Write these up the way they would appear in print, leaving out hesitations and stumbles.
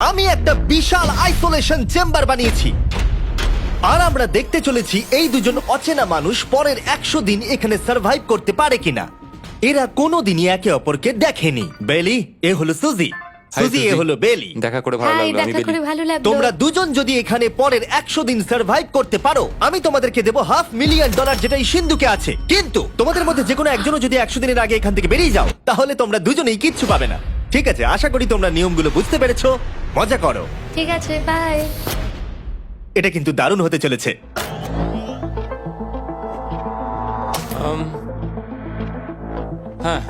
আমি একটা বিশাল isolation chamber বানিয়েছি আর আমরা দেখতে চলেছি এই দুজন অচেনা মানুষ পরের 100 দিন এখানে সার্ভাইভ করতে পারে কিনা। এরা কোনোদিনই একে অপরকে দেখেনি। বেলি, এ হলো সুজি, সুজি এ হলো বেলি। দেখা করে ভালো হাই, লাগলো। আমি দেখা করে বেলি। ভালো লাগলো। তোমরা দুজন যদি এখানে পরের 100 দিন সার্ভাইভ করতে পারো আমি তোমাদেরকে দেবো $500,000 যেটা এই সিন্ধুকে আছে। কিন্তু তোমাদের মধ্যে যে কোনো একজনও যদি 100 দিনের আগে এখান থেকে বেরিয়ে যাও তাহলে তোমরা দুজনেই কিচ্ছু পাবে না। ঠিক আছে, আশা করি তোমরা নিয়মগুলো বুঝতে পেরেছো। মজা করো। ঠিক আছে, বাই। এটা কিন্তু দারুণ হতে চলেছে। হ্যাঁ,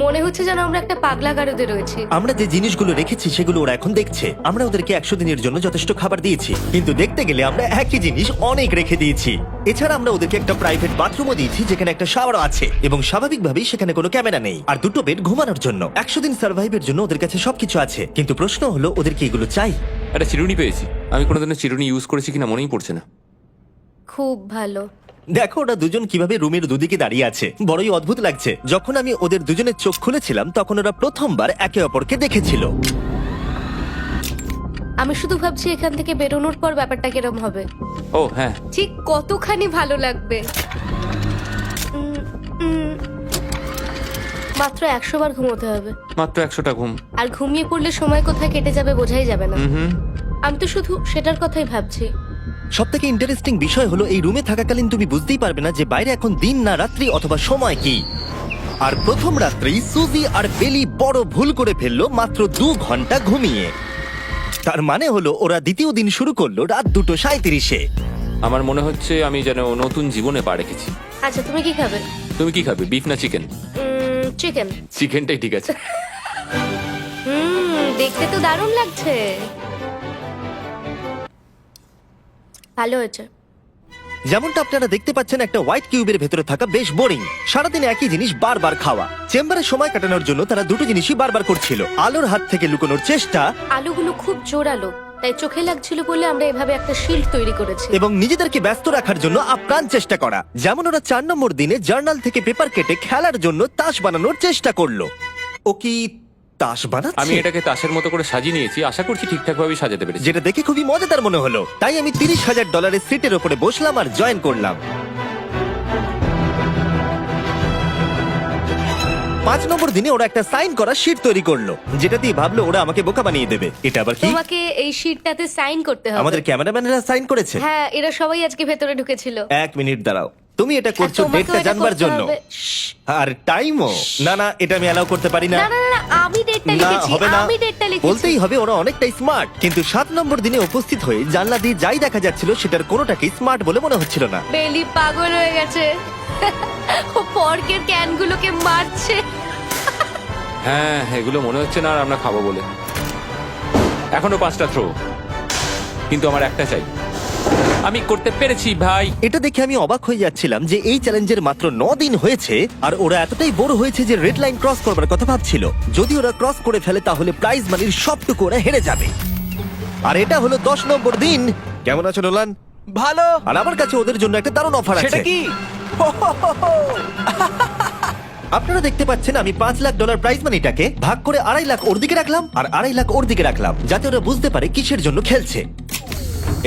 মনে হচ্ছে যেন আমরা একটা পাগলা গারদে রয়েছি। আমরা যে জিনিসগুলো রেখেছি সেগুলো ওরা এখন দেখছে। আমরা ওদেরকে 100 দিনের জন্য যথেষ্ট খাবার দিয়েছি, কিন্তু দেখতে গেলে আমরা একই জিনিস অনেক রেখে দিয়েছি। এছাড়া আমরা ওদেরকে একটা প্রাইভেট বাথরুমও দিয়েছি যেখানে একটা শাওয়ারও আছে এবং স্বাভাবিকভাবেই সেখানে কোনো ক্যামেরা নেই আর দুটো বেড ঘুমানোর জন্য। 100 দিন সার্ভাইভের জন্য ওদের কাছে সবকিছু আছে, কিন্তু প্রশ্ন হলো ওদের কি এগুলো চাই? একটা চিরুনি পেয়েছি। আমি কোনোদিনও চিরুনি ইউজ করেছি কিনা মনেই পড়ছে না। খুব ভালো। দেখো ওরা দুজন কিভাবে রুমের দুদিকে দাঁড়িয়ে আছে, বড়ই অদ্ভুত লাগছে। যখন আমি ওদের দুজনের চোখ খুলেছিলাম তখন ওরা প্রথমবার একে অপরকে দেখেছিল। আমি শুধু ভাবছি এখান থেকে বেরোনোর পর ব্যাপারটা কিরম হবে। ও হ্যাঁ, ঠিক কতখানি ভালো লাগবে। মাত্র 100 বার ঘুমোতে হবে, মাত্র 100টা ঘুম। আর ঘুমিয়ে পড়লে সময় কোথায় কেটে যাবে বোঝাই যাবে না। হুম, আমি তো শুধু সেটার কথাই ভাবছি। সব থেকে ইন্টারেস্টিং বিষয় হলো এই রুমে থাকাকালীন তুমি বুঝতেই পারবে না যে বাইরে এখন দিন না রাত্রি অথবা সময় কি। আর প্রথম রাত্রেই সুজি আর বেলি বড় ভুল করে ফেললো মাত্র 2 ঘন্টা ঘুমিয়ে। তার মানে হলো ওরা দ্বিতীয় দিন শুরু করলো রাত 2:37-এ। আমার মনে হচ্ছে আমি যেন নতুন জীবনে পা রেখেছি। আচ্ছা, তুমি কি খাবে? তুমি কি খাবে, বিফ না চিকেন? চিকেন। চিকেনটাই ঠিক আছে। দেখতে তো দারুণ লাগছে। ভালো হয়েছে। যেমনটা আপনারা দেখতে পাচ্ছেন একটা হোয়াইট কিউবের ভেতরে থাকা বেশ বোরিং। সারাদিন একই জিনিস বারবার খাওয়া। চেম্বারে সময় কাটানোর জন্য তারা দুটো জিনিসই বারবার করছিল: আলোর হাত থেকে লুকোনোর চেষ্টা আলুগুলো খুব জোরালো, তাই চোখে লাগছিল বলে আমরা এভাবে একটা শিল্ড তৈরি করেছি। এবং নিজেদেরকে ব্যস্ত রাখার জন্য আপ্রাণ চেষ্টা করা। যেমন ওরা 4 নম্বর দিনে জার্নাল থেকে পেপার কেটে খেলার জন্য তাস বানানোর চেষ্টা করলো। ও কি তাস বানাচ্ছে? আমি এটাকে তাসের মতো করে সাজিয়ে নিয়েছি, আশা করছি ঠিকঠাক ভাবে সাজাতে পেরেছি। যেটা দেখে খুবই মজাদার মনে হলো, তাই আমি $30,000 সিটের উপরে বসলাম আর জয়েন করলাম। 5 নম্বর দিনে ওরা একটা সাইন করা শিট তৈরি করলো, যেটা দিয়ে ভাবলো ওরা আমাকে বোকা বানিয়ে দেবে। এটা আবার কি? তোমাকে এই শিটটাতে সাইন করতে হবে। আমাদের ক্যামেরাম্যানেরা সাইন করেছে। হ্যাঁ, এরা সবাই আজকে ভেতরে ঢুকেছিল। 1 মিনিট দাঁড়াও, তুমি এটা করছো আর তোমাকেও ডেটটা এটা জানবার করতে জন্য? হবে। শ্শ্। আর টাইমও? না না, এটা আমি অ্যালাউ করতে পারি না। না না না, আমি ডেটটা না, লিখেছি। হবে না। আমি ডেটটা লিখেছি। বলতেই হবে ওরা অনেকটাই স্মার্ট, কিন্তু 7 নম্বর দিনে উপস্থিত হয়ে জানলা দিয়ে যাই দেখা যাচ্ছিল সেটার কোনোটাকেই স্মার্ট বলে মনে হচ্ছিল না। বেলি পাগল হয়ে গেছে। ও পর্কের ক্যানগুলোকে মারছে। হ্যাঁ, এগুলো মনে হচ্ছে না আর আমরা খাবো বলে। এখনো 5টা থ্রো, কিন্তু আমার একটা চাই। আমি করতে পেরেছি ভাই। এটা দেখে আমি অবাক হয়ে যাচ্ছিলাম যে এই চ্যালেঞ্জের মাত্র 9 দিন হয়েছে আর ওরা এতটাই বড় হয়েছে যে রেড লাইন ক্রস করবার কথা ভাবছিল। যদি ওরা ক্রস করে ফেলে তাহলে প্রাইজ মানির সবটুকু ওরা হেরে যাবে। আর এটা হলো 10 নম্বর দিন। কেমন আছো নোলান? ভালো। আর আমার কাছে ওদের জন্য একটা দারুণ অফার আছে। সেটা কি? আপনারা দেখতে পাচ্ছেন আমি $5 লাখ প্রাইজ মানিটাকে ভাগ করে 2.5 লাখ ওর দিকে রাখলাম আর 2.5 লাখ ওর দিকে রাখলাম, যাতে ওরা বুঝতে পারে কিসের জন্য খেলছে।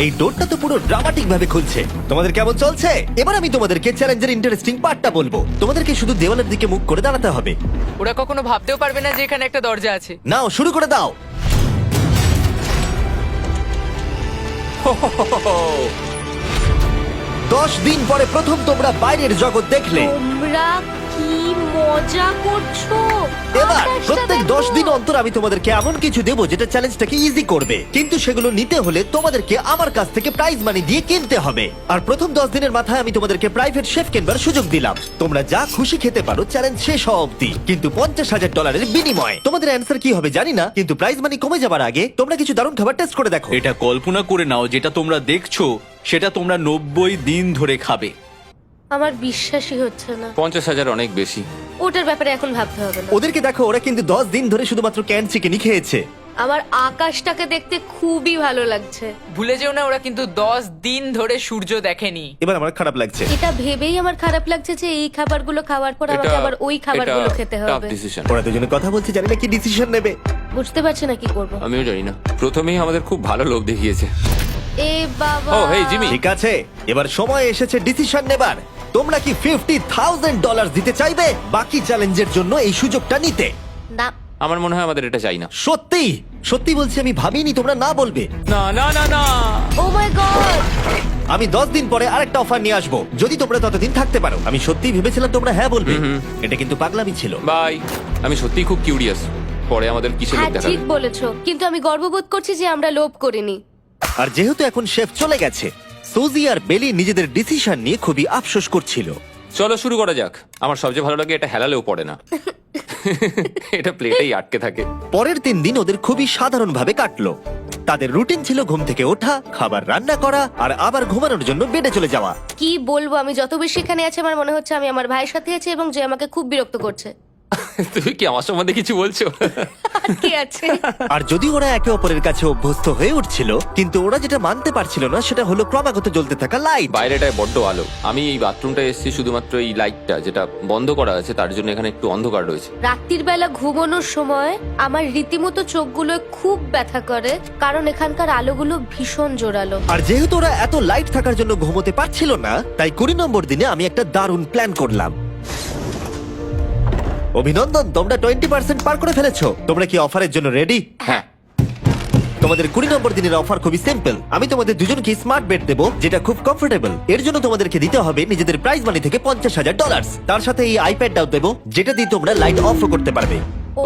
এই ডোরটা তো পুরো ড্রামাটিক ভাবে খুলছে। তোমাদের কেমন চলছে? এবার আমি তোমাদেরকে চ্যালেঞ্জের ইন্টারেস্টিং পার্টটা বলবো। তোমাদেরকে শুধু দেওয়ালের দিকে মুখ করে দাঁড়াতে হবে। ওরা কখনো ভাবতেও পারবে না যে এখানে একটা দরজা আছে। নাও শুরু করে দাও। দশ দিন পরে প্রথম তোমরা বাইরের জগৎ দেখলে। তোমরা কি মজা করছো? এবার আকাশটা প্রত্যেক দেখো। 10 দিন অন্তর আমি তোমাদেরকে এমন কিছু দেবো যেটা চ্যালেঞ্জটাকে ইজি করবে, কিন্তু সেগুলো নিতে হলে তোমাদেরকে আমার কাছ থেকে প্রাইজ মানি দিয়ে কিনতে হবে। আর প্রথম 10 দিনের মাথায় আমি তোমাদেরকে প্রাইভেট শেফ কেনবার সুযোগ দিলাম। তোমরা যা খুশি খেতে পারো চ্যালেঞ্জ শেষ হওয়া অব্দি, কিন্তু $50,000 বিনিময়ে। তোমাদের অ্যান্সার কি হবে জানি না, কিন্তু প্রাইজ মানি কমে যাবার আগে তোমরা কিছু দারুণ খাবার টেস্ট করে দেখো। এটা কল্পনা করে নাও, যেটা তোমরা দেখছো সেটা তোমরা 90 দিন ধরে খাবে। আমার বিশ্বাসই হচ্ছে না। 50,000 অনেক বেশি। ওটার ব্যাপারে এখন ভাবতে হবে না। ওদেরকে দেখো, ওরা কিন্তু 10 দিন ধরে শুধুমাত্র ক্যান চিকেনই খেয়েছে। আমার আকাশটাকে দেখতে খুবই ভালো লাগছে। ভুলে যেও না ওরা কিন্তু 10 দিন ধরে সূর্য দেখেনি। এবার আমার খারাপ লাগছে। এটা ভেবেই আমার খারাপ লাগছে যে এই খাবারগুলো খাওয়ার পর আমাকে আবার ওই খাবারগুলো খেতে হবে। ডিসিশন। ওরা দুজনে কথা বলছে, জানি না কি ডিসিশন নেবে। বুঝতে পারছি না কি করব। আমিও জানি না। প্রথমেই আমাদের খুব ভালো লোভ দেখিয়েছে। এ বাবা। ও হেই জিমি। ঠিক আছে, এবার সময় এসেছে ডিসিশন নেবার। তোমরা কি $50,000 দিতে চাইবে বাকি চ্যালেঞ্জের জন্য এই সুযোগটা নিতে? না। আমার মনে হয় আমাদের এটা চাই না। সত্যি সত্যি বলছি, আমি ভাবিনি তোমরা না বলবে। না না না না। ও মাই গড। আমি 10 দিন পরে আরেকটা অফার নিয়ে আসবো, যদি তোমরা ততদিন থাকতে পারো। আমি সত্যি ভেবেছিলাম তোমরা হ্যাঁ বলবে। এটা কিন্তু পাগলামি ছিল। বাই। আমি সত্যিই খুব কিউরিয়াস, পরে আমাদের কিসের হ্যাঁ লোভ দেখাবে। ঠিক বলেছো, কিন্তু আমি গর্ববোধ করছি যে আমরা লোভ করিনি। আর যেহেতু এখন শেফ চলে গেছে, সুজি আর বেলি নিজেদের ডিসিশন নিয়ে খুবই আফসোস করছিল। চলো শুরু করা যাক। আমার সবচেয়ে ভালো লাগে এটা হেলালেও পড়ে না। এটা প্লেটেই আটকে থাকে। পরের 3 দিন ওদের খুবই সাধারণভাবে কাটলো। তাদের রুটিন ছিল ঘুম থেকে ওঠা, খাবার রান্না করা আর আবার ঘুমানোর জন্য বেডে চলে যাওয়া। কি বলবো, আমি যত বেশি এখানে আছি আমার মনে হচ্ছে আমি আমার ভাইয়ের সাথে আছি এবং যে আমাকে খুব বিরক্ত করছে। তুমি কি আমার সম্বন্ধে কিছু বলছো? আর কি আছে? আর যদি ওরা একে অপরের কাছে অভ্যস্ত হয়ে উঠছিল, কিন্তু ওরা যেটা মানতে পারছিল না সেটা হলো ক্রমাগত জ্বলতে থাকা লাইট। বাইরেটায় বড্ড আলো। আমি এই বাথরুমটা এসেছি শুধুমাত্র এই লাইটটা যেটা বন্ধ করা আছে তার জন্য এখানে একটু অন্ধকার রয়েছে। রাত্রির বেলা ঘুমানোর সময় আমার রীতিমতো চোখগুলো খুব ব্যথা করে, কারণ এখানকার আলোগুলো ভীষণ জোরালো। আর যেহেতু ওরা এত লাইট থাকার জন্য ঘুমোতে পারছিল না, তাই 20 নম্বর দিনে আমি একটা দারুণ প্ল্যান করলাম। অভিনন্দন, তোমরা 20% পার করে ফেলেছো। তোমরা কি অফারের জন্য রেডি? হ্যাঁ। তোমাদের 20 নম্বর দিনের অফার খুবই সিম্পল। আমি তোমাদের দুজনকে স্মার্ট বেড দেবো, যেটা খুব কমফোর্টেবল। এর জন্য তোমাদেরকে দিতে হবে নিজেদের প্রাইজ মানি থেকে $50,000। তার সাথে এই আইপ্যাডটাও দেবো, যেটা দিয়ে তোমরা লাইট অফও করতে পারবে।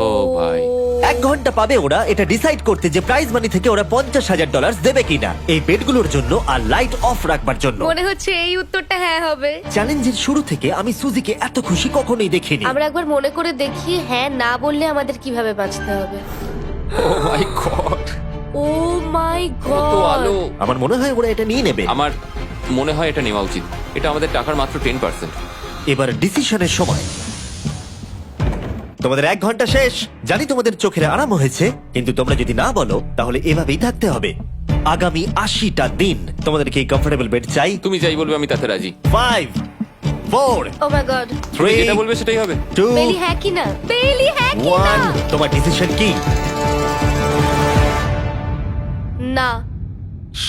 ও ভাই। 1 ঘন্টা পাবে ওরা এটা ডিসাইড করতে যে প্রাইজ মানি থেকে ওরা $50,000 দেবে কিনা এই বেডগুলোর জন্য আর লাইট অফ রাখবার জন্য। মনে হচ্ছে এই উত্তরটা হ্যাঁ হবে। চ্যালেঞ্জের শুরু থেকে আমি সুজিকে এত খুশি কখনোই দেখিনি। আমরা একবার মনে করে দেখি হ্যাঁ না বললে আমাদের কিভাবে বাঁচতে হবে। ও মাই গড। ও মাই কত আলো। গড। আমার মনে হয় ওরা এটা নিয়ে নেবে। আমার মনে হয় এটা নেওয়া উচিত। এটা আমাদের টাকার মাত্র 10%। এবার ডিসিশনের সময়। তোমাদের 1 ঘন্টা শেষ। জানি তোমাদের চোখের আরাম হয়েছে, কিন্তু তোমরা যদি না বলো তাহলে এভাবেই থাকতে হবে আগামী 80টা দিন। তোমাদেরকে এই কমফোর্টেবল বেড চাই। তুমি যাই বলবে আমি তাতে রাজি। 5 4 ও মাই গড। তুমি 3 যেটা বলবে সেটাই হবে। 2 বেলি হ্যাঁ কি না? বেলি হ্যাঁ কি না? 1 তোমার ডিসিশন কি? না।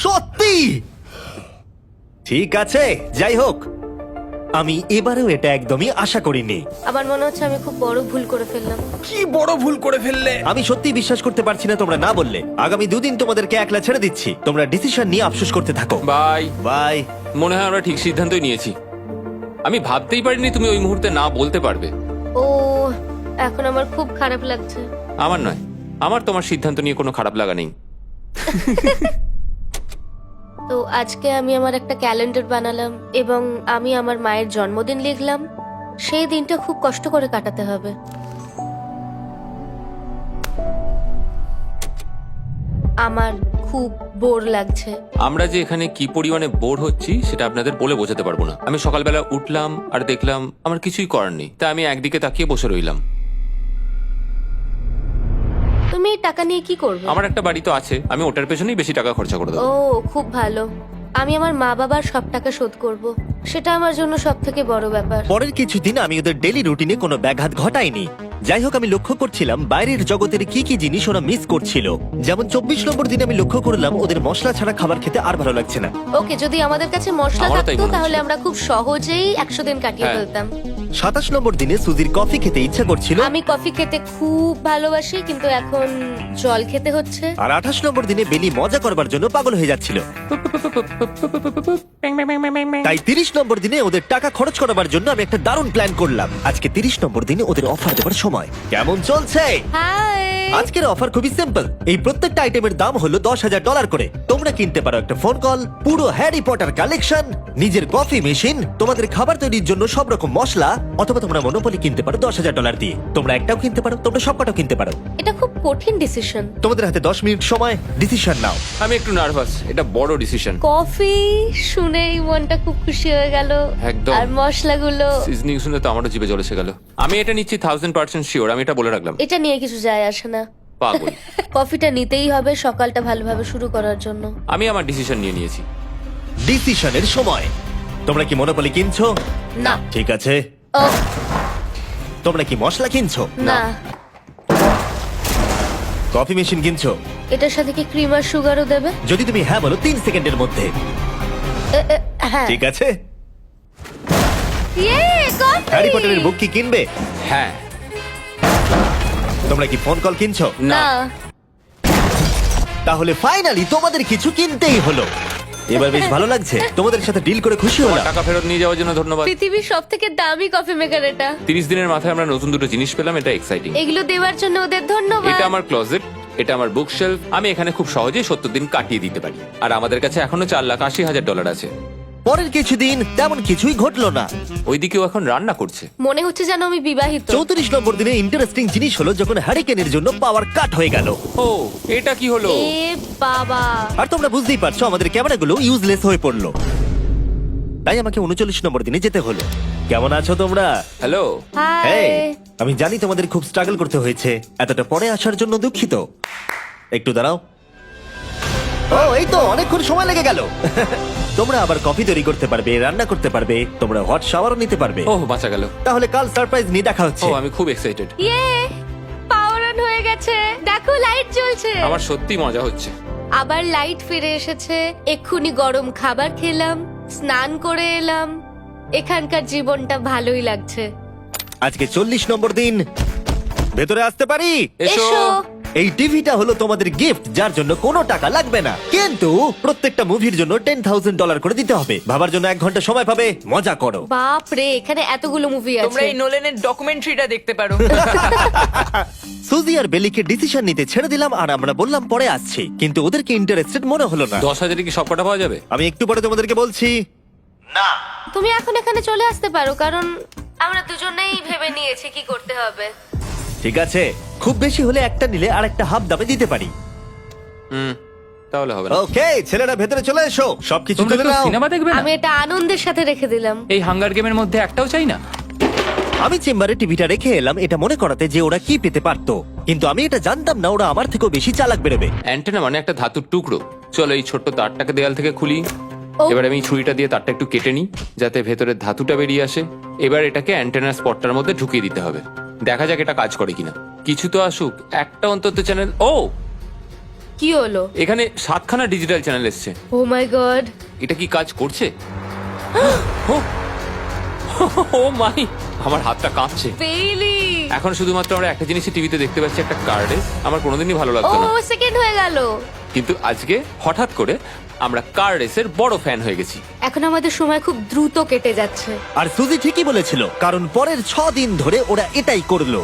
সত্যি? ঠিক আছে, যাই হোক, আমি এবারেও এটা একদমই আশা করিনি। আমার মনে হচ্ছে আমি খুব বড় ভুল করে ফেললাম। কি বড় ভুল করে ফেললে। আমি সত্যি বিশ্বাস করতে পারছি না তোমরা না বললে। আগামী 2 দিন তোমাদেরকে একলা ছেড়ে দিচ্ছি। তোমরা ডিসিশন নিয়ে আফসোস করতে থাকো। বাই। বাই। মনে হয় আমরা ঠিক সিদ্ধান্তই নিয়েছি। আমি ভাবতেই পারিনি তুমি ওই মুহূর্তে না বলতে পারবে। ও এখন আমার খুব খারাপ লাগছে। আমার নয়, আমার তোমার সিদ্ধান্ত নিয়ে কোনো খারাপ লাগা নেই। তো আজকে আমি আমার একটা ক্যালেন্ডার বানালাম এবং আমি আমার মায়ের জন্মদিন লিখলাম। সেই দিনটা খুব কষ্ট করে কাটাতে হবে। আমার খুব বোর লাগছে। আমরা যে এখানে কি পরিমাণে বোর হচ্ছি সেটা আপনাদের বলে বোঝাতে পারবো না। আমি সকালবেলা উঠলাম আর দেখলাম আমার কিছুই করার নেই, তাই আমি একদিকে তাকিয়ে বসে রইলাম। তুমি এই টাকা নিয়ে কি করবে? আমার একটা বাড়ি তো আছে, আমি ওটার পেছনেই বেশি টাকা খরচা করে দেবো। ও খুব ভালো। আমি আমার মা বাবার সব টাকা শোধ করব। সেটা আমার জন্য সব থেকে বড় ব্যাপার। পরের কিছুদিন আমি ওদের ডেলি রুটিনে কোনো ব্যাঘাত ঘটাইনি। যাই হোক, আমি লক্ষ্য করছিলাম বাইরের জগতের কি কি জিনিস ওরা মিস করছিল। যেমন 24 নম্বর দিনে আমি লক্ষ্য করলাম ওদের মশলা ছাড়া খাবার খেতে আর ভালো লাগছে না। ওকে, যদি আমাদের কাছে মশলা আমারও তাই থাকতো মনে তাহলে হচ্ছে। আমরা খুব সহজেই 100 দিন কাটিয়ে হ্যাঁ। ফেলতাম। 27 নম্বর দিনে সুজির কফি খেতে ইচ্ছা করছিল, আমি কফি খেতে খুব ভালোবাসি, কিন্তু এখন জল খেতে হচ্ছে। আর 28 নম্বর দিনে বেলি মজা করবার জন্য পাগল হয়ে যাচ্ছিল। তাই 30 নম্বর দিনে ওদের টাকা খরচ করাবার জন্য আমি একটা দারুণ প্ল্যান করলাম। আজকে 30 নম্বর দিনে ওদের অফার দেবার সময়। কেমন চলছে? হাই। আজকের অফার খুবই সিম্পল। এই প্রত্যেকটা আইটেমের দাম হলো $10,000 করে। তোমরা কিনতে পারো একটা ফোন কল, পুরো হ্যারি পটার কালেকশন, নিজের কফি মেশিন, তোমাদের খাবার তৈরির জন্য সব রকম মশলা, অথবা তোমরা মনোপলি কিনতে পারো $10,000 দিয়ে। তোমরা একটাও কিনতে পারো, তোমরা সবকটাও কিনতে পারো। এটা খুব কঠিন ডিসিশন। তোমাদের হাতে 10 মিনিট সময়, ডিসিশন নাও। আমি একটু নার্ভাস, এটা বড় ডিসিশন। কফি শুনেই মনটা খুব খুশি হয়ে গেল। একদম। আর মশলাগুলো, সিজনিং শুনে তো আমারও জিভে জল এসে গেল। আমি এটা নিচ্ছি 1000% শিওর, আমি এটা বলে রাখলাম। এটা নিয়ে কিছু যায় আসে না। পাগল। কফিটা নিতেই হবে সকালটা ভালোভাবে শুরু করার জন্য। আমি আমার ডিসিশন নিয়ে নিয়েছি। ডিসিশনের সময়। তোমরা কি মনোপলি কিনছো? না। ঠিক আছে। ও তোমরা কি মশলা কিনছো? না, কফি মেশিন কিনছো? এটার সাথে কি ক্রিম আর সুগারও দেবে? যদি তুমি হ্যাঁ বলো 3 সেকেন্ডের মধ্যে। হ্যাঁ। ঠিক আছে। ইয়ে, কফি! হ্যারি পটারের বুক কি কিনবে? হ্যাঁ। তোমরা কি ফোন কল কিনছো? না। তাহলে ফাইনালি তোমাদের কিছু কিনতেই হলো। এবার বেশ ভালো লাগছে। তোমাদের সাথে ডিল করে খুশি তোমার হলাম। টাকা ফেরত নিয়ে যাওয়ার জন্য ধন্যবাদ। পৃথিবীর সব থেকে দামি কফি মেকার এটা। 30 দিনের মাথায় আমরা নতুন দুটো জিনিস পেলাম, এটা এক্সাইটিং। এগুলো দেওয়ার জন্য ওদের ধন্যবাদ। এটা আমার ক্লোজেট, এটা আমার বুক শেলফ। আমি এখানে খুব সহজেই 70 দিন কাটিয়ে দিতে পারি। আর আমাদের কাছে এখনো $4,80,000 আছে। পরের কিছুদিন তেমন কিছুই ঘটলো না। ওইদিকেও এখন রান্না করছে। মনে হচ্ছে যেন আমি বিবাহিত। 34 নম্বর দিনে ইন্টারেস্টিং জিনিস হলো যখন হ্যারিকেনের জন্য পাওয়ার কাট হয়ে গেল। ও, এটা কি হলো? এ বাবা! আর তোমরা বুঝতেই পারছো আমাদের ক্যামেরাগুলো ইউজলেস হয়ে পড়লো। তাই আমাকে 39 নম্বর দিনে যেতে হলো। কেমন আছো তোমরা? হ্যালো। হাই। হেই, আমি জানি তোমাদের খুব স্ট্রাগল করতে হয়েছে। এতটা পরে আসার জন্য দুঃখিত। একটু দাঁড়াও। ও, এই তো অনেকক্ষণ সময় লেগে গেল। তোমরা আবার কফি তৈরি করতে পারবে, রান্না করতে পারবে, তোমরা হট শাওয়ারও নিতে পারবে। ও, বাঁচা গেল। তাহলে কাল সারপ্রাইজ নিয়ে দেখা ও, হচ্ছে। আমি খুব এক্সাইটেড। ইয়ে! পাওয়ার অন হয়ে গেছে। দেখো লাইট জ্বলছে। আমার সত্যি মজা হচ্ছে। আবার লাইট ফিরে এসেছে। এক্ষুনি গরম খাবার খেলাম, স্নান করে এলাম। এখানকার জীবনটা ভালোই লাগছে। আজকে 40 নম্বর দিন। ভেতরে আসতে পারি? এসো। এই টিভিটা হলো তোমাদের গিফট, যার জন্য কোনো টাকা লাগবে না, কিন্তু প্রত্যেকটা মুভির জন্য $10,000 করে দিতে হবে। ভাবার জন্য 1 ঘন্টা সময় পাবে। মজা করো। বাপ রে, এখানে এতগুলো মুভি তোমরা আছে। এই নোলেনের ডকুমেন্টারিটা দেখতে পারো। সুজি আর বেলিকে ডিসিশন নিতে ছেড়ে দিলাম আর আমরা বললাম পরে আসছি, কিন্তু ওদেরকে ইন্টারেস্টেড মনে হলো না। 10,000 কি সবকটা পাওয়া যাবে? আমি একটু পরে তোমাদেরকে বলছি। না, তুমি এখন এখানে চলে আসতে পারো, কারণ আমরা দুজনেই ভেবে নিয়েছি কি করতে হবে। ঠিক আছে, খুব বেশি হলে একটা নিলে আর একটা হাফ দামে দিতে পারি। তাহলে হবে না। ওকে, ছেলেরা ভেতরে চলে এসো, সবকিছু তোমরা তুলে কেউ নাও। সিনেমা দেখবে না? আমি এটা আনন্দের সাথে রেখে দিলাম। এই হাঙ্গার গেমের মধ্যে একটাও চাই না। আমি চেম্বারে টিভিটা রেখে এলাম এটা মনে করাতে যে ওরা কি পেতে পারতো, কিন্তু আমি এটা জানতাম না ওরা আমার থেকেও বেশি চালাক বেরোবে। অ্যান্টেনা মানে একটা ধাতুর টুকরো। চলো এই ছোট্ট তারটাকে দেয়াল থেকে খুলি। ও। এবার আমি ছুরিটা দিয়ে তারটা একটু কেটে নিই যাতে ভেতরের ধাতুটা বেরিয়ে আসে। এবার এটাকে অ্যান্টেনার স্পটটার মধ্যে ঢুকিয়ে দিতে হবে। দেখা যাক এটা কাজ করে কিনা। কিছু তো আসুক, একটা অন্তত চ্যানেল। ও, কি হলো? এখানে 7খানা ডিজিটাল চ্যানেল এসছে। ও মাই গড! এটা কি কাজ করছে? ও, ও মাই, আমার হাতটা কাঁপছে। বেইলি! এখন শুধুমাত্র আমরা একটা জিনিসই টিভিতে দেখতে পাচ্ছি, একটা কার্ডে। আমার কোনোদিনই ভালো ও লাগতো না, সেকেন্ড হয়ে গেল। কিন্তু আজকে হঠাৎ করে আমরা কার রেসের বড় ফ্যান হয়ে গেছি। এখন আমাদের সময় খুব দ্রুত কেটে যাচ্ছে। আর সুজি ঠিকই বলেছিল, কারণ পরের 6 দিন ধরে ওরা এটাই করলো।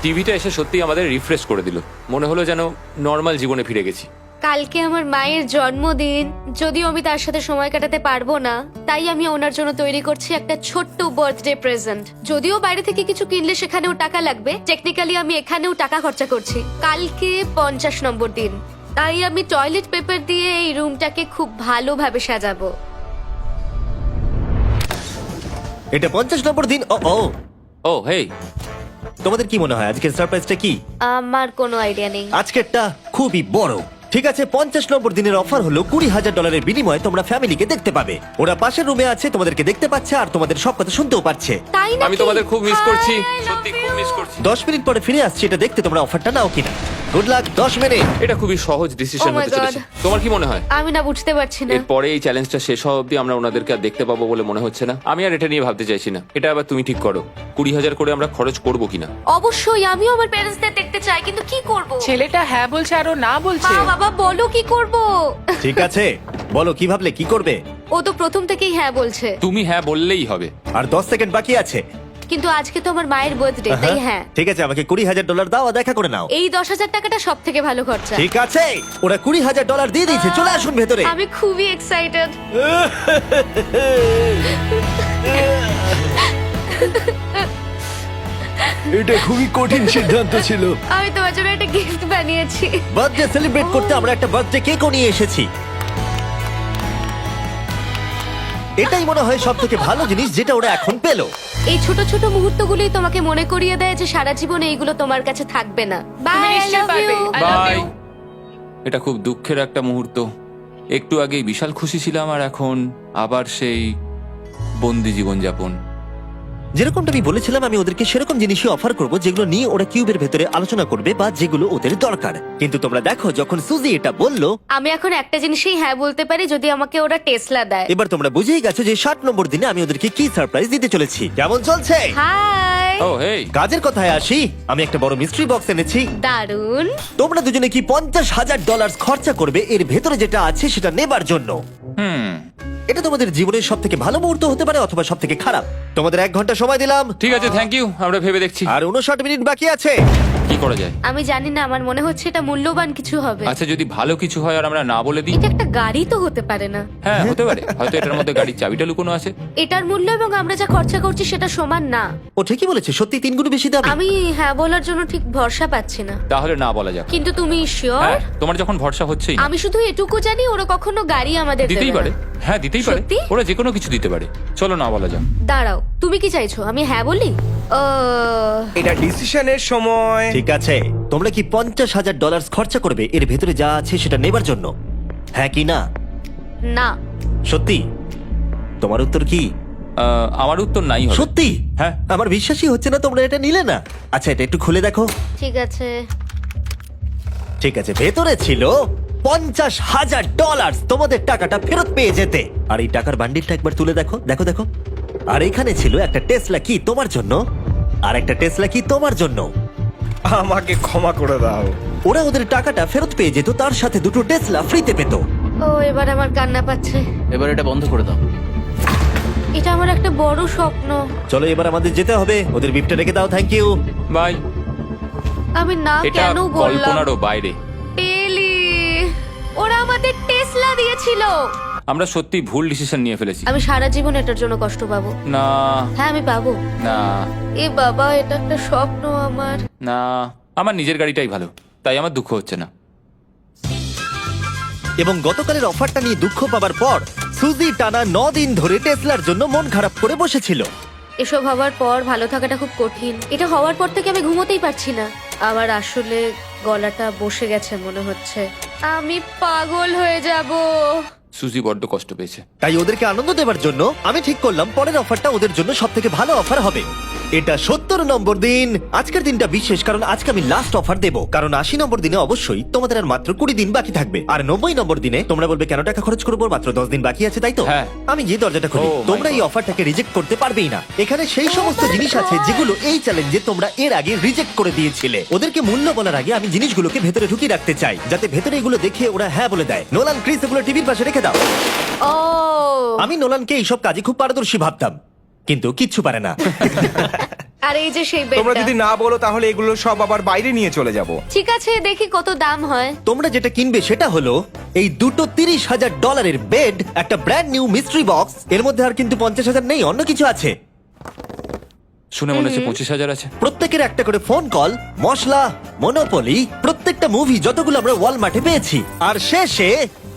টিভিটা এসে সত্যি আমাদের রিফ্রেশ করে দিল। মনে হলো যেন নর্মাল জীবনে ফিরে গেছি। কালকে আমার মায়ের জন্মদিন, যদিও আমি তার সাথে সময় কাটাতে পারবো না, তাই আমি ওনার জন্য তৈরি করছি একটা ছোট্ট বার্থডে প্রেজেন্ট। যদিও বাইরে থেকে কিছু কিনলে সেখানেও টাকা লাগবে, টেকনিক্যালি আমি এখানেও টাকা খরচা করছি। কালকে 50 নম্বর দিন, তাই আমি টয়লেট পেপার দিয়ে এই রুমটাকে খুব ভালোভাবে সাজাবো। এটা 50 নম্বর দিন। ও ও, ও হেই, তোমাদের কি মনে হয় আজকের সারপ্রাইজটা কি? আমার কোনো আইডিয়া নেই। আজকেরটা খুবই বড়। ঠিক আছে, 50 নম্বর দিনের অফার হলো $20,000 বিনিময়ে তোমরা ফ্যামিলিকে দেখতে পাবে। ওরা পাশের রুমে আছে, তোমাদেরকে দেখতে পাচ্ছে আর তোমাদের সব কথা শুনতেও পাচ্ছে। তাই না? আমি তোমাদের খুব মিস করছি, সত্যি খুব মিস করছি। 10 মিনিট পরে ফিরে আসছি এটা দেখতে তোমরা অফারটা নাও কিনা। Good luck. 10 মিনিট। এটা খুবই সহজ ডিসিশন Oh my হতে চলেছে। God. তোমার কি মনে হয়? আমি না বুঝতে পারছি না। এরপরে এই চ্যালেঞ্জটা শেষ হওয়া অব্দি আমরা ওনাদেরকে আর দেখতে পাবো বলে মনে হচ্ছে না। আমি আর এটা নিয়ে ভাবতে চাইছি না। এটা আবার তুমি ঠিক করো, 20,000 করে আমরা খরচ করবো কিনা। অবশ্যই আমিও আমার প্যারেন্টসদের দেখতে চাই, কিন্তু কি করব? ছেলেটা হ্যাঁ বলছে আর ও না বলছে। বাবা বলো কি করব? ঠিক আছে, বলো কি ভাবলে, কি করবে? ও তো প্রথম থেকেই হ্যাঁ বলছে। তুমি হ্যাঁ বললেই হবে। আর 10 সেকেন্ড বাকি আছে। কিন্তু আজকে তো আমার মায়ের বার্থডে, তাই হ্যাঁ। ঠিক আছে, আমাকে $20,000 দাও আর দেখা করে নাও। এই 10,000 টাকাটা সব থেকে ভালো খরচা। ঠিক আছে, ওরা $20,000 দিয়ে দিয়েছে। চলে আসুন ভেতরে। আমি খুবই এক্সাইটেড। এটা খুবই কঠিন সিদ্ধান্ত ছিল। আমি তোমার জন্য একটা গিফট বানিয়েছি। বার্থডে সেলিব্রেট করতে আমরা একটা বার্থডে কেকও নিয়ে এসেছি। এটাই মনে হয় সব থেকে ভালো জিনিস যেটা ওরা এখন পেলো। এই ছোট ছোট মুহূর্তগুলোই তোমাকে মনে করিয়ে দেয় যে সারা জীবন এইগুলো তোমার কাছে থাকবে না। বাই, তুমি আই নিশ্চয়ই লাভ পারবে। You. I love bye. you. এটা খুব দুঃখের একটা মুহূর্ত। একটু আগেই বিশাল খুশি ছিলাম আর এখন আবার সেই বন্দি জীবনযাপন। যেরকমটা আমি বলেছিলাম, আমি ওদেরকে সেরকম জিনিসই অফার করব যেগুলো নিয়ে ওরা কিউবের ভেতরে আলোচনা করবে বা যেগুলো ওদের দরকার। কিন্তু তোমরা দেখো, যখন সুজি এটা বললো, আমি এখন একটা জিনিসই হ্যাঁ বলতে পারি, যদি আমাকে ওরা টেসলা দেয়। এবার তোমরা বুঝেই গেছো যে 60 নম্বর দিনে আমি ওদেরকে কি সারপ্রাইজ দিতে চলেছি। কেমন চলছে? হাই, ও হেই, কাজের কথায় আসি, আমি একটা বড় মিস্ট্রি বক্স এনেছি। দারুন। তোমরা দুজনে কি $50,000 খরচা করবে এর ভেতরে যেটা আছে সেটা নেবার জন্য? এটা তোমাদের জীবনের সব থেকে ভালো মুহূর্ত হতে পারে অথবা সব থেকে খারাপ। তোমাদের 1 ঘন্টা সময় দিলাম ঠিক আছে, থ্যাংক ইউ। আমরা ভেবে দেখছি আর 59 মিনিট বাকি আছে। কি করা যায়। আমি জানি না, আমার মনে হচ্ছে এটা মূল্যবান কিছু হবে। আচ্ছা, যদি ভালো কিছু হয় আর আমরা না বলে দিই? এটা একটা গাড়ি তো হতে পারে না। হ্যাঁ, হতে পারে। হয়তো এটার মধ্যে গাড়ির চাবিটা লুকোনো আছে। এটার মূল্য এবং আমরা যা খরচা করছি সেটা সমান না। ও ঠিকই বলেছে, সত্যি 3 গুণ বেশি দাবি। আমি হ্যাঁ বলার জন্য ঠিক ভরসা পাচ্ছি না। তাহলে না বলা যাক। কিন্তু তুমি শিওর? হ্যাঁ, তোমার যখন ভরসা হচ্ছেই না। আমি শুধু এটুকু জানি, ওরা কখনো গাড়ি আমাদের দিতেই দেবে পারে। না। হ্যাঁ, দিতেই পারে। সত্যি? ওরা যে কোনো কিছু দিতে পারে। চলো না বলা যাক। দাঁড়াও, তুমি কি চাইছো আমি হ্যাঁ বলি? এটা ডিসিশনের সময়। ঠিক আছে, তোমরা কি $50,000 খরচা করবে এর ভেতরে যা আছে সেটা নেবার জন্য? হ্যাঁ কি না? না। সত্যি? তোমার উত্তর কি? আমার উত্তর নাই হবে। সত্যি? হ্যাঁ। আমার বিশ্বাসই হচ্ছে না তোমরা এটা নিলে না। আচ্ছা, এটা একটু খুলে দেখো। ঠিক আছে। ঠিক আছে, ভেতরে ছিল $50,000। তোমাদের টাকাটা ফেরত পেয়ে যেতে। আর এই টাকার বান্ডিলটা একবার তুলে দেখো, দেখো দেখো। আর এখানে ছিল একটা টেসলা কি তোমার জন্য, আর একটা টেসলা কি তোমার জন্য। আমাকে ক্ষমা করে দাও। ওরা ওদের টাকাটা ফেরত পেয়ে যেত, তার সাথে 2টো টেসলা ফ্রিতে পেত। ও, এবার আমার কান্না পাচ্ছে। এবার এটা বন্ধ করে দাও। এটা আমার একটা বড় স্বপ্ন। চলো এবার আমাদের যেতে হবে। ওদের বিপটা রেখে দাও। Thank you. বাই। আমি না এটা কেন বললাম? কল্পনারও বাইরে। টেলি, ওরা আমাদের টেসলা দিয়েছিল। আমরা সত্যি ভুল ডিসিশন নিয়ে ফেলেছি। আমি সারা জীবন এটার জন্য কষ্ট পাবো। না হ্যাঁ, আমি পাবো। না এ বাবা, এটা একটা স্বপ্ন আমার। না, আমার নিজের গাড়িটাই ভালো, তাই আমার দুঃখ হচ্ছে না। এবং গতকালের অফারটা নিয়ে দুঃখ পাবার পর সুজি টানা 9 দিন ধরে টেসলার জন্য মন খারাপ করে বসেছিল। এসব হওয়ার পর ভালো থাকাটা খুব কঠিন। এটা হওয়ার পর থেকে আমি ঘুমোতেই পারছি না। আমার আসলে গলাটা বসে গেছে মনে হচ্ছে। আমি পাগল হয়ে যাব। সুজি বড্ড কষ্ট পেয়েছে। তাই ওদেরকে আনন্দ দেওয়ার জন্য আমি ঠিক করলাম পরের অফারটা ওদের জন্য সব থেকে ভালো অফার হবে। এটা 70 নম্বর দিন। আজকের দিনটা বিশেষ কারণ আজকে আমি লাস্ট অফার দেবো। কারণ 80 নম্বর দিনে অবশ্যই তোমাদের আর মাত্র 20 দিন বাকি থাকবে। আর 90 নম্বর দিনে তোমরা বলবে কেন টাকা খরচ করবো, মাত্র 10 দিন বাকি আছে, তাই তো? হ্যাঁ। আমি গিয়ে দরজাটা খুলি। Oh my তোমরা এই God. অফারটাকে রিজেক্ট করতে পারবেই না। এখানে সেই সমস্ত জিনিস আছে যেগুলো এই চ্যালেঞ্জে তোমরা এর আগে রিজেক্ট করে দিয়েছিলে। ওদেরকে মূল্য বলার আগে আমি জিনিসগুলোকে ভেতরে ঢুকিয়ে রাখতে চাই, যাতে ভেতরে এগুলো দেখে ওরা হ্যাঁ বলে দেয়। নোলান, ক্রিস, এগুলো টিভির পাশে রেখে দাও। ও, আমি নোলানকে এইসব কাজে খুব পারদর্শী ভাবতাম, কিন্তু কিচ্ছু পারে না। আর এই যে সেই তোমরা বেডটা। যদি না বলো তাহলে এগুলো সব আবার বাইরে নিয়ে চলে যাব। ঠিক আছে, দেখি কত দাম হয়। তোমরা যেটা কিনবে সেটা হলো এই দুটো $30,000 বেড, একটা ব্র্যান্ড নিউ মিস্ট্রি বক্স। এর মধ্যে আর কিন্তু 50,000 নেই, অন্য কিছু আছে। শুনে মনে হচ্ছে 25,000 আছে। প্রত্যেকের একটা করে ফোন কল, মশলা, মনোপলি, প্রত্যেকটা মুভি যতগুলো আমরা ওয়ালমার্টে পেয়েছি, আর শেষে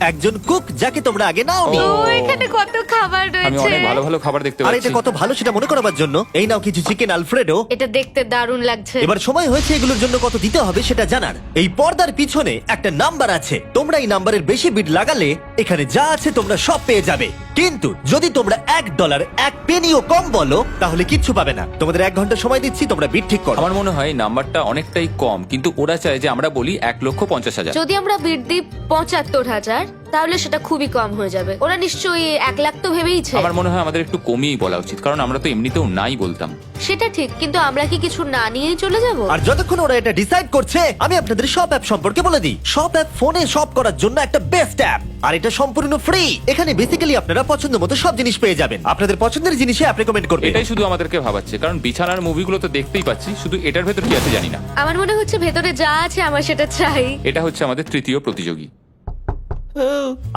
একজন কুক যাকে তোমরা আগে নাওনি। ও, ও, এখানে কত খাবার আমি রয়েছে। অনেক ভালো ভালো খাবার দেখতে আর পাচ্ছি। এটা কত ভালো সেটা মনে করাবার জন্য এই নাও কিছু চিকেন আলফ্রেডো। এটা দেখতে দারুণ লাগছে। এবার সময় হয়েছে এগুলোর জন্য কত দিতে হবে সেটা জানার। এই পর্দার পিছনে একটা নাম্বার আছে। তোমরা এই নাম্বারের বেশি বিড লাগালে এখানে যা আছে তোমরা সব পেয়ে যাবে। কিন্তু যদি তোমরা $1 1 পেনিও কম বলো তাহলে কিচ্ছু পাবে না। তোমাদের 1 ঘন্টা সময় দিচ্ছি, তোমরা বিড ঠিক করো। আমার মনে হয় এই নাম্বারটা অনেকটাই কম, কিন্তু ওরা চায় যে আমরা বলি 1,50,000। যদি আমরা বিড দিই 75,000, তাহলে সেটা খুবই কম হয়ে যাবে। ওরা নিশ্চয়ই 1 লাখ তো ভেবেইছে। আমার মনে হয় আমাদের একটু কমিয়েই বলা উচিত, কারণ আমরা তো এমনিতেও নাই বলতাম। সেটা ঠিক, কিন্তু আমরা কি কিছু না নিয়েই চলে যাব? আর যতক্ষণ ওরা এটা ডিসাইড করছে আমি আপনাদের শপ অ্যাপ সম্পর্কে বলে দিই। শপ অ্যাপ ফোনে শপ করার জন্য একটা বেস্ট অ্যাপ, আর এটা সম্পূর্ণ ফ্রি। এখানে বেসিক্যালি আপনারা পছন্দ মতো সব জিনিস পেয়ে যাবেন। আপনাদের পছন্দের জিনিসে অ্যাপ রেকমেন্ড করবে। এটাই শুধু আমাদেরকে ভাবাচ্ছে, কারণ বিছানার মুভিগুলো তো দেখতেই পাচ্ছি, শুধু এটার ভেতর কি আছে জানি না। আমার মনে হচ্ছে ভেতরে যা আছে আমার সেটা চাই। এটা হচ্ছে আমাদের তৃতীয় প্রতিযোগী।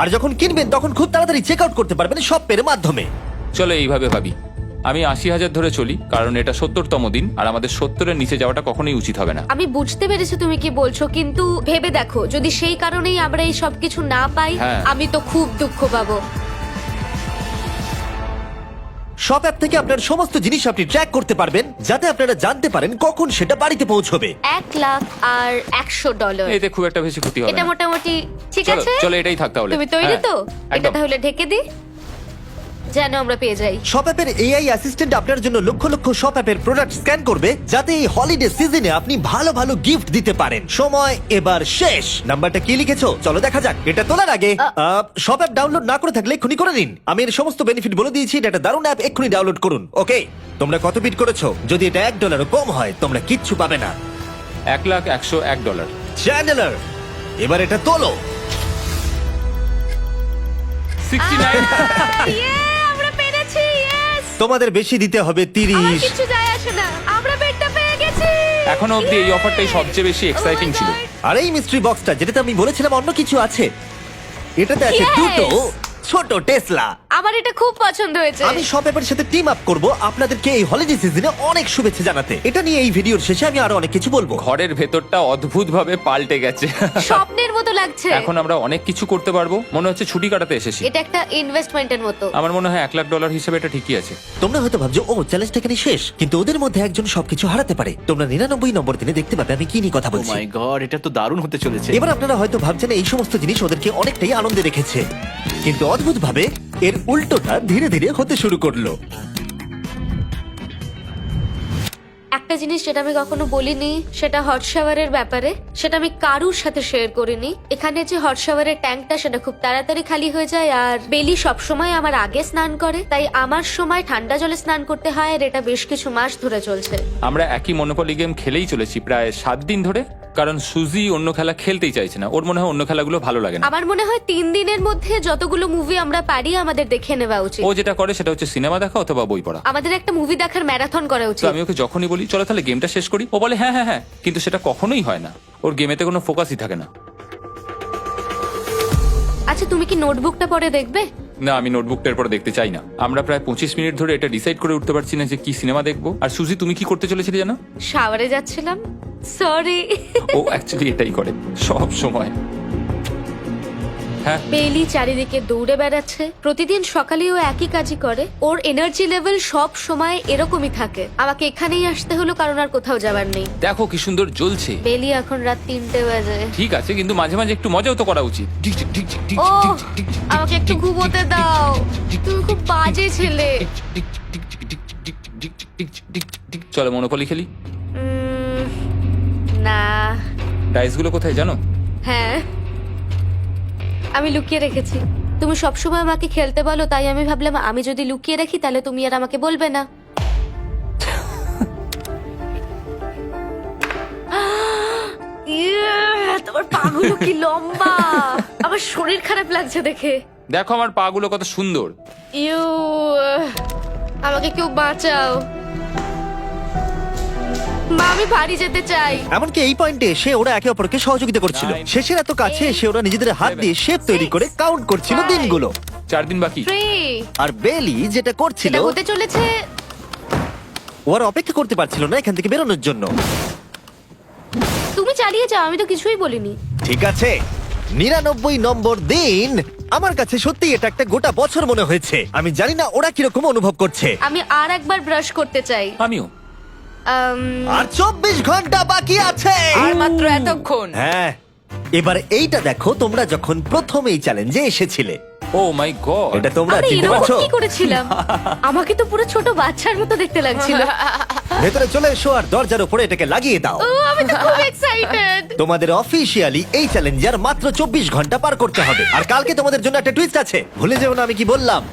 আর যখন কিনবেন তখন খুব তাড়াতাড়ি চেক আউট করতে পারবেন শপ পের মাধ্যমে। চলো এইভাবে ভাবি। আমি 80,000 ধরে চলি, কারণ এটা 70তম দিন, আর আমাদের 70-এর নিচে যাওয়াটা কখনোই উচিত হবে না। আমি বুঝতে পেরেছি তুমি কি বলছো, কিন্তু ভেবে দেখো যদি সেই কারণেই আমরা এই সব কিছু না পাই, হ্যাঁ। আমি তো খুব দুঃখ পাবো। শপ অ্যাপ থেকে আপনার সমস্ত জিনিস আপনি ট্র্যাক করতে পারবেন, যাতে আপনারা জানতে পারেন কখন সেটা বাড়িতে পৌঁছবে। $1,00,000 এতে খুব একটা বেশি ক্ষতি হবে এটা না। মোটামুটি ঠিক চলো আছে। চলো এটাই থাক তাহলে। তুমি তৈরি হ্যাঁ, তো? এটা একদম। তাহলে ঢেকে দি, যেন আমরা পেয়ে যাই। শপ অ্যাপের এআই অ্যাসিস্ট্যান্ট আপনার জন্য লক্ষ লক্ষ শপ অ্যাপের প্রোডাক্ট স্ক্যান করবে, যাতে এই হলিডে সিজনে আপনি ভালো ভালো গিফট দিতে পারেন। সময় এবার শেষ। নাম্বারটা কি লিখেছো চলো দেখা যাক। এটা তোলার আগে শপ অ্যাপ ডাউনলোড না করে থাকলে এক্ষুনি করে নিন। আমি এর সমস্ত বেনিফিট বলে দিয়েছি। এটা একটা দারুণ অ্যাপ, এক্ষুনি ডাউনলোড করুন। ওকে, তোমরা কত বিট করেছো? যদি এটা $1 কম হয় তোমরা কিচ্ছু পাবে না। $1,101 চ্যান্ডেলার, এবার এটা তোলো। 69 আমরা পেরেছি, ইয়েস! তোমাদের বেশি দিতে হবে আমার 30। কিছু যায় আসে না, আমরা বেডটা পেয়ে গেছি। এখনো অবধি এই অফারটাই সবচেয়ে বেশি এক্সাইটিং ছিল। আর এই মিস্ট্রি বক্সটা, যেটাতে আমি বলেছিলাম অন্য কিছু আছে, এটাতে আছে Yes! দুটো ছোট টেসলা। আমার এটা খুব পছন্দ হয়েছে। আমি শপ অ্যাপের সাথে টিম আপ করব আপনাদেরকে এই হলিডে সিজনে অনেক শুভেচ্ছা জানাতে। এটা নিয়ে এই ভিডিওর শেষে আমি আরো অনেক কিছু বলবো। ঘরের ভেতরটা অদ্ভুতভাবে পাল্টে গেছে। স্বপ্নের মতো লাগছে। এখন আমরা অনেক কিছু করতে পারবো, মনে হচ্ছে ছুটি কাটাতে এসেছি। এটা একটা ইনভেস্টমেন্টের মতো। আমার মনে হয় $1,00,000 হিসেবে এটা ঠিকই আছে। তোমরা হয়তো ভাবছো ও চ্যালেঞ্জটা এখানে শেষ, কিন্তু ওদের মধ্যে একজন সবকিছু হারাতে পারে। তোমরা 99 নম্বর দিনে দেখতে পাবে আমি কি নিয়ে কথা ও বলছি। মাই গড, এটা তো দারুণ হতে চলেছে। এবার আপনারা হয়তো ভাবছেন এই সমস্ত জিনিস ওদেরকে অনেকটাই আনন্দে রেখেছে, কিন্তু অদ্ভুতভাবে এর উল্টোটা ধীরে ধীরে হতে শুরু করলো। একটা জিনিস যেটা আমি কখনো বলিনি, সেটা হট শাওয়ারের ব্যাপারে। সেটা আমি কারুর সাথে শেয়ার করিনি। এখানে যে হট শাওয়ারের ট্যাঙ্কটা, সেটা খুব তাড়াতাড়ি খালি হয়ে যায়। আর বেলি সবসময় আমার আগে স্নান করে, তাই আমার সময় ঠান্ডা জলে স্নান করতে হয়। আর এটা বেশ কিছু মাস ধরে চলছে। আমরা একই মনোপলি গেম খেলেই চলেছি প্রায় 7 দিন ধরে, কারণ সুজি অন্য খেলা খেলতেই চাইছে না। ওর মনে হয় অন্য খেলাগুলো ভালো লাগে না। আমার মনে হয় 3 দিনের মধ্যে যতগুলো মুভি আমরা পারি আমাদের দেখে নেওয়া উচিত। ও যেটা করে সেটা হচ্ছে সিনেমা দেখা অথবা বই পড়া। আমাদের একটা মুভি দেখার ম্যারাথন করা তো উচিত। আমি ওকে যখনই বলি চলো তাহলে গেমটা শেষ করি, ও বলে হ্যাঁ হ্যাঁ হ্যাঁ, কিন্তু সেটা কখনোই হয় না। ওর গেমেতে কোনো ফোকাসই থাকে না। আচ্ছা, তুমি কি নোটবুকটা পরে দেখবে? না, আমি নোটবুকটার পর দেখতে চাই না। আমরা প্রায় 25 মিনিট ধরে এটা ডিসাইড করে উঠতে পারছি না যে কি সিনেমা দেখবো। আর সুজি, তুমি কি করতে চলেছিলে জানো? শাওয়ারে যাচ্ছিলাম। সরি। ও অ্যাকচুয়ালি এটাই করে সব সময়। হ্যাঁ, বেলি চারিদিকে দৌড়ে বেড়াচ্ছে। প্রতিদিন সকালে ও একই কাজই করে। ওর এনার্জি লেভেল সব সময় এরকমই থাকে। আমাকে এখানেই আসতে হলো, কারণ আর কোথাও যাবার নেই। দেখো কি সুন্দর জ্বলছে। বেলি এখন রাত 3টে বাজে। ঠিক আছে, কিন্তু মাঝে মাঝে একটু মজাও তো করা উচিত। ও, আমাকে একটু ঘুমোতে দাও। তুমি খুব বাজে ছেলে। চলো মনোপলি খেলি। না। ডাইসগুলো কোথায় জানো? হ্যাঁ, আমি লুকিয়ে রেখেছি। তুমি সবসময় আমাকে খেলতে বলো, তাই আমি ভাবলাম আমি যদি লুকিয়ে রাখি তাহলে তুমি আর আমাকে বলবে না। তোমার পাগুলো কি লম্বা! আমার শরীর খারাপ লাগছে দেখে। দেখো আমার পাগুলো কত সুন্দর। ইউ, আমাকে কেউ বাঁচাও। মা, আমি বাড়ি যেতে চাই। এমনকি এই পয়েন্টে এসে ওরা একে অপরকে সহযোগিতা করছিল। 9, শেষের এত কাছে এসে ওরা নিজেদের হাত দিয়ে শেপ তৈরি করে কাউন্ট করছিল 5, দিনগুলো। 4 দিন বাকি। 3, আর বেলি যেটা করছিল, এটা হতে চলেছে। ওরা অপেক্ষা করতে পারছিল না এখান থেকে বেরোনোর জন্য। তুমি চালিয়ে যাও, আমি তো কিছুই বলিনি। ঠিক আছে, 99 নম্বর দিন। আমার কাছে সত্যি এটা একটা গোটা বছর মনে হয়েছে। আমি জানি না ওরা কিরকম অনুভব করছে। আমি আর একবার ব্রাশ করতে চাই। আমিও। আর 24 ঘন্টা বাকি আছে। আর মাত্র এতক্ষণ। হ্যাঁ, এবার এইটা দেখো, তোমরা যখন প্রথম এই চ্যালেঞ্জে এসেছিলে, ও মাই গড। এটা তোমরা আরে চিনতে এরকম পারছো? কি করেছিলাম? আমাকে তো পুরো ছোট বাচ্চার মতো দেখতে লাগছিল। ভেতরে চলে এসো আর দরজার উপরে এটাকে লাগিয়ে দাও। ও, আমি তো খুব এক্সাইটেড। তোমাদের অফিসিয়ালি এই চ্যালেঞ্জার মাত্র 24 ঘন্টা পার করতে হবে। আর কালকে তোমাদের জন্য একটা টুইস্ট আছে, ভুলে যেও না আমি কি বললাম।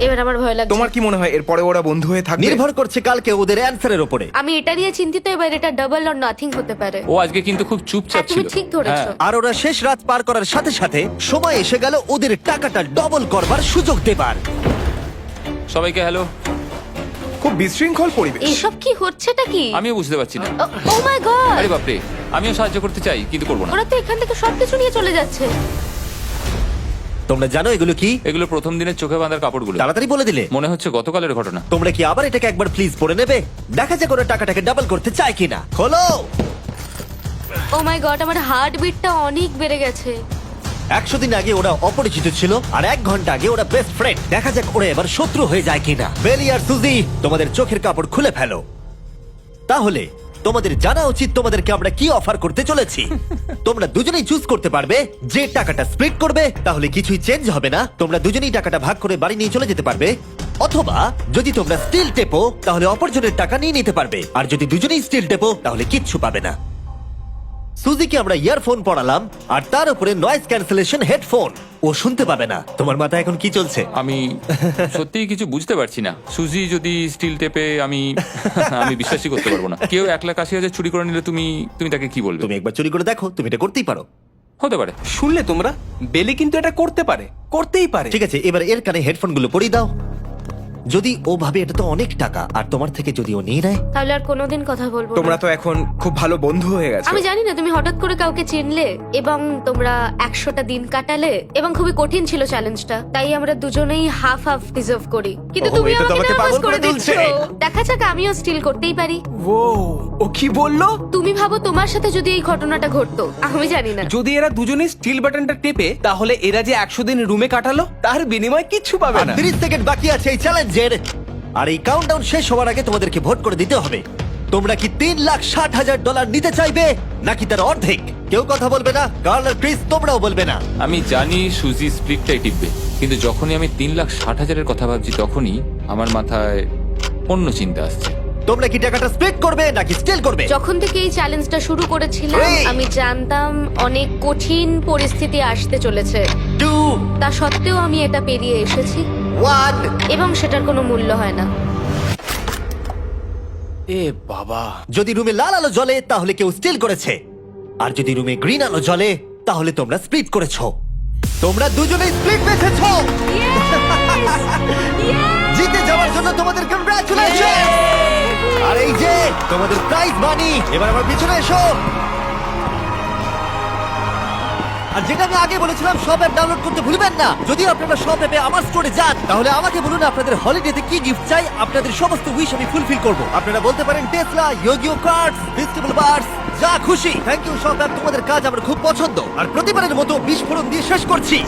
এবার আমার ভয় লাগছে। তোমার কি মনে হয় এরপরে ওরা বন্ধু হয়ে থাকবে? নির্ভর করছে কালকে ওদের অ্যানসারের উপরে। আমি এটা নিয়ে চিন্তিত। এবার এটা ডাবল অর নাথিং হতে পারে। ও আজকে কিন্তু খুব চুপচাপ হ্যাঁ, তুমি ছিল। ঠিক ধরেছো। হ্যাঁ। আর ওরা শেষ রাত পার করার সাথে সাথে সময় এসে গেল ওদের টাকাটা ডবল করবার সুযোগ দেবার। সবাইকে হ্যালো। খুব বিশৃঙ্খল পরিবেশ। এসব কি হচ্ছেটা কি? আমিও বুঝতে পারছি না। ও মাই গড! আরে বাপরে, আমিও সাহায্য করতে চাই কিন্তু করবো না। ওরা তো এখান থেকে সবকিছু নিয়ে চলে যাচ্ছে। তোমরা জানো এগুলো কি? এগুলো প্রথম দিনের চোখে বাঁধার কাপড়গুলো। তাড়াতাড়ি বলে দিলে। মনে হচ্ছে গতকালের ঘটনা। তোমরা কি আবার এটাকে একবার প্লিজ পড়ে নেবে? দেখা যাক ওরা টাকাটাকে ডাবল করতে চায় কিনা। খোলো। ও মাই গড, আমার হার্ট বিটটা অনেক বেড়ে গেছে। 100 দিন আগে ওরা অপরিচিত ছিল আর 1 ঘন্টা আগে ওরা বেস্ট ফ্রেন্ড। দেখা যাক ওরা এবার শত্রু হয়ে যায় কিনা। বেলি আর সুজি, তোমাদের চোখের কাপড় খুলে ফেলো। তাহলে তোমাদের জানা উচিত তোমাদেরকে আমরা কি অফার করতে চলেছি। তোমরা দুজনেই চুজ করতে পারবে যে টাকাটা স্প্লিট করবে, তাহলে কিছুই চেঞ্জ হবে না। তোমরা দুজনেই টাকাটা ভাগ করে বাড়ি নিয়ে চলে যেতে পারবে। অথবা যদি তোমরা স্টিল টেপো তাহলে অপরজনের টাকা নিয়ে নিতে পারবে। আর যদি দুজনেই স্টিল টেপো তাহলে কিচ্ছু পাবে না। সুজিকে আমরা ইয়ারফোন পড়ালাম আর তার উপরে নয়েজ ক্যান্সেলেশন হেডফোন। ও শুনতে পাবে না। তোমার মাথায় এখন কি চলছে? আমি সত্যিই কিছু বুঝতে পারছি না। সুজি যদি স্টিল টেপে আমি বিশ্বাসই করতে পারবো না। কেউ 1,80,000 চুরি করে নিলে তুমি তাকে কি বলবে? তুমি একবার চুরি করে দেখো, তুমি এটা করতেই পারো। হতে পারে। শুনলে তোমরা, বেলি কিন্তু এটা করতে পারে, করতেই পারে। ঠিক আছে, এবার এর কানে হেডফোন গুলো পরিয়ে দাও। যদি ও ভাবে এটা তো অনেক টাকা আর তোমার থেকে যদি ও নিয়ে নেয়, তাহলে আর কোনোদিন কথা বলবো তোমরা না। তো এখন খুব ভালো বন্ধু হয়ে গেছো। আমি জানি না তুমি হঠাৎ করে কাউকে চিনলে এবং তোমরা 100টা দিন কাটালে এবং খুবই কঠিন ছিল চ্যালেঞ্জটা, তাই আমরা দুজনেই হাফ হাফ ডিজার্ভ করি। কিন্তু ওহো, তুমি এটা তো আমাকে আমাকে নার্ভাস পাগল করে করে দিচ্ছ। তুলছে। দেখা যাক, আমিও স্টিল করতেই পারি। ও কি বললো? তুমি ভাবো তোমার সাথে যদি এই ঘটনাটা ঘটতো, আমি জানি না। যদি এরা দুজনে স্টিল বাটনটা টেপে, তাহলে এরা যে 100 দিন রুমে কাটালো তার বিনিময়ে কিচ্ছু পাবে আর না। 30 সেকেন্ড বাকি আছে এই চ্যালেঞ্জের। আর এই কাউন্টডাউন শেষ হওয়ার আগে তোমাদেরকে ভোট করে দিতে হবে। তোমরা কি $3,60,000 নিতে চাইবে নাকি তার অর্ধেক? কেউ কথা বলবে না। কার্ল আর ক্রিস, তোমরাও বলবে না। আমি জানি সুজি স্প্লিটটাই টিপবে, কিন্তু যখনই আমি 3,60,000-এর কথা ভাবছি তখনই আমার মাথায় অন্য চিন্তা আসছে। তোমরা কি টাকাটা স্প্লিট করবে নাকি স্টিল করবে? যখন থেকে এই চ্যালেঞ্জটা শুরু করেছিলাম Three. আমি জানতাম অনেক কঠিন পরিস্থিতি আসতে চলেছে। 2, তা সত্ত্বেও আমি এটা পেরিয়ে এসেছি 1। এবং সেটার কোনো মূল্য হয় না। এ বাবা, যদি রুমে লাল আলো জ্বলে তাহলে কেউ স্টিল করেছে, আর যদি রুমে গ্রিন আলো জ্বলে তাহলে তোমরা স্প্লিট করেছো। তোমরা দুজনেই স্প্লিট বেঁচেছো। জিতে যাওয়ার জন্য তোমাদের কংগ্রাচুলেশন। আর এই যে তোমাদের প্রাইজ মানি। এবার আমার পিছনে এসো। আর যেটা আমি আগে বলেছিলাম, সব অ্যাপ ডাউনলোড করতে ভুলবেন না। যদি আপনারা সব অ্যাপে আমার স্টোরে যান তাহলে আমাকে বলুন আপনাদের হলিডেতে কি গিফট চাই। আপনাদের সমস্ত উইশ আমি ফুলফিল করব। আপনারা বলতে পারেন টেসলা, ইয়োগিও কার্ডস, ফেস্টিভ্যাল বার্স, যা খুশি। থ্যাংক ইউ সব অ্যাপ, তোমাদের কাজ আমার খুব পছন্দ। আর প্রতিবারের মতো বিস্ফোরণ দিয়ে শেষ করছি।